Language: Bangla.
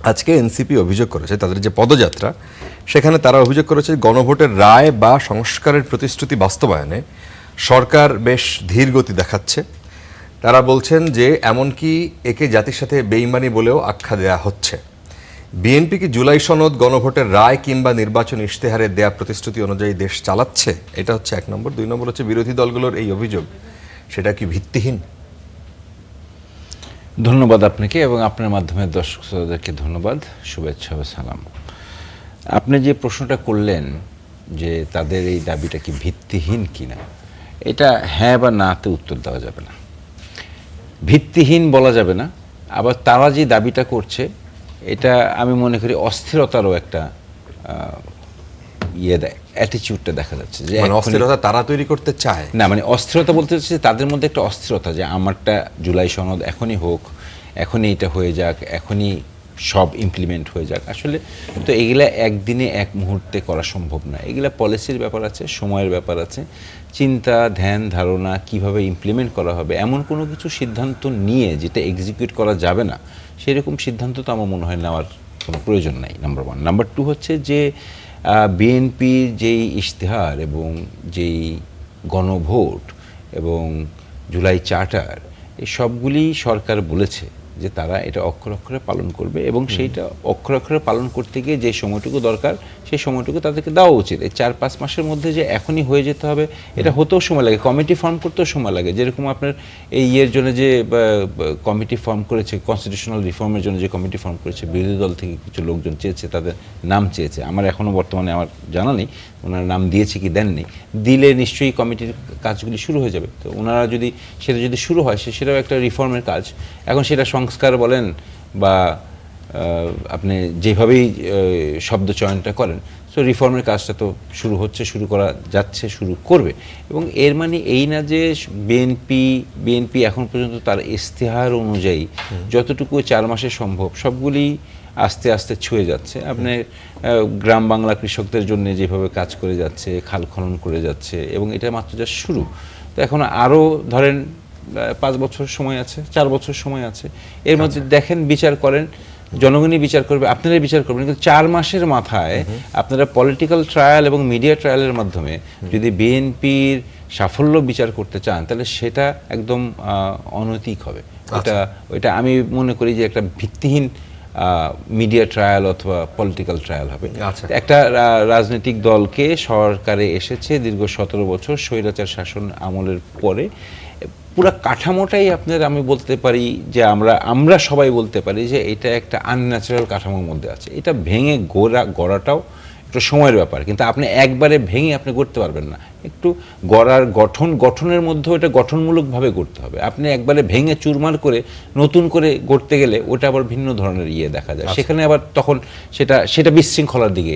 আজকে এনসিপি অভিযোগ করেছে তাদের যে পদযাত্রা সেখানে তারা অভিযোগ করেছে গণভোটের রায় বা সংস্কারের প্রতিশ্রুতি বাস্তবায়নে সরকার বেশ ধীর গতি দেখাচ্ছে। তারা বলছেন যে এমনকি একে জাতির সাথে বেইমানি বলেও আখ্যা দেয়া হচ্ছে। বিএনপি কি জুলাই সনদ, গণভোটের রায় কিংবা নির্বাচন ইশতেহারে দেয়া প্রতিশ্রুতি অনুযায়ী দেশ চালাচ্ছে? এটা হচ্ছে 1 নম্বর। 2 নম্বর হচ্ছে বিরোধী দলগুলোর এই অভিযোগ, সেটা কি ভিত্তিহীন? ধন্যবাদ আপনাকে এবং আপনার মাধ্যমে দর্শক শ্রোতাদেরকে ধন্যবাদ, শুভেচ্ছা ও সালাম। আপনি যে প্রশ্নটা করলেন যে তাদের এই দাবিটা কি ভিত্তিহীন কিনা, এটা হ্যাঁ বা নাতে উত্তর দেওয়া যাবে না। ভিত্তিহীন বলা যাবে না, আবার তারা যে দাবিটা করছে এটা আমি মনে করি অস্থিরতারও একটা অ্যাটিচিউডটা দেখা যাচ্ছে যে অস্থিরতা তারা তৈরি করতে চায় না, মানে অস্থিরতা বলতে হচ্ছে তাদের মধ্যে একটা অস্থিরতা যে আমারটা জুলাই সনদ এখনই হোক, এখনই এটা হয়ে যাক, এখনই সব ইমপ্লিমেন্ট হয়ে যাক। আসলে তো এগুলা একদিনে এক মুহূর্তে করা সম্ভব না। এগুলা পলিসির ব্যাপার আছে, সময়ের ব্যাপার আছে, চিন্তা ধ্যান ধারণা কিভাবে ইমপ্লিমেন্ট করা হবে এমন কোনো কিছু সিদ্ধান্ত নিয়ে যেটা এক্সিকিউট করা যাবে না সেরকম সিদ্ধান্ত তো আমার মনে হয় নেওয়ার কোনো প্রয়োজন নাই, নাম্বার 1। নাম্বার 2 হচ্ছে যে বিএনপির যেই ইশতেহার এবং যেই গণভোট এবং জুলাই চার্টার, এই সবগুলি সরকার বলেছে যে তারা এটা অক্ষরে অক্ষরে পালন করবে এবং সেইটা অক্ষরে অক্ষরে পালন করতে গিয়ে যে সময়টুকু দরকার সেই সময়টুকু তাদেরকে দেওয়া উচিত। এই 4-5 মাসের মধ্যে যে এখনই হয়ে যেতে হবে এটা হতেও সময় লাগে, কমিটি ফর্ম করতেও সময় লাগে। যেরকম আপনার এই ইয়ের জন্য যে কমিটি ফর্ম করেছে, কনস্টিটিউশনাল রিফর্মের জন্য যে কমিটি ফর্ম করেছে, বিরোধী দল থেকে কিছু লোকজন চেয়েছে, তাদের নাম চেয়েছে। আমার এখনও বর্তমানে আমার জানা নেই ওনারা নাম দিয়েছে কি দেননি, দিলে নিশ্চয়ই কমিটির কাজগুলি শুরু হয়ে যাবে। তো ওনারা যদি সেটা যদি শুরু হয় সেটাও একটা রিফর্মের কাজ। এখন সেটা সংস্কার বলেন বা আপনি যেভাবেই শব্দ চয়নটা করেন, সো রিফর্মের কাজটা তো শুরু হচ্ছে, শুরু করা যাচ্ছে, শুরু করবে। এবং এর মানে এই না যে বিএনপি এখন পর্যন্ত তার ইশতেহার অনুযায়ী যতটুকু 4 মাসে সম্ভব সবগুলি আস্তে আস্তে ছুঁয়ে যাচ্ছে। আপনি গ্রাম বাংলা কৃষকদের জন্য যেভাবে কাজ করে যাচ্ছে, খাল খনন করে যাচ্ছে, এবং এটা মাত্র যা শুরু। তো এখন আরও ধরেন 5 বছর সময় আছে, 4 বছর সময় আছে। এর মধ্যে দেখেন, বিচার করেন, জনগণই বিচার করবে, আপনারাই বিচার করবেন। কিন্তু 4 মাসের মাথায় আপনারা পলিটিক্যাল ট্রায়াল এবং মিডিয়া ট্রায়ালের মাধ্যমে যদি বিএনপির সাফল্য বিচার করতে চান তাহলে সেটা একদম অনৈতিক হবে। ওইটা আমি মনে করি যে একটা ভিত্তিহীন মিডিয়া ট্রায়াল অথবা পলিটিক্যাল ট্রায়াল হবে। একটা রাজনৈতিক দলকে সরকারে এসেছে দীর্ঘ 17 বছর স্বৈরাচার শাসন আমলের পরে, পুরো কাঠামোটাই আপনার আমি বলতে পারি যে আমরা সবাই বলতে পারি যে এটা একটা আনন্যাচারাল কাঠামোর মধ্যে আছে। এটা ভেঙে গড়াটাও একটু সময়ের ব্যাপার, কিন্তু আপনি একবারে ভেঙে আপনি গড়তে পারবেন না। একটু গঠনের মধ্যেও এটা গঠনমূলকভাবে গড়তে হবে। আপনি একবারে ভেঙে চুরমার করে নতুন করে গড়তে গেলে ওটা আবার ভিন্ন ধরনের দেখা যায়। সেখানে আবার তখন সেটা বিশৃঙ্খলার দিকে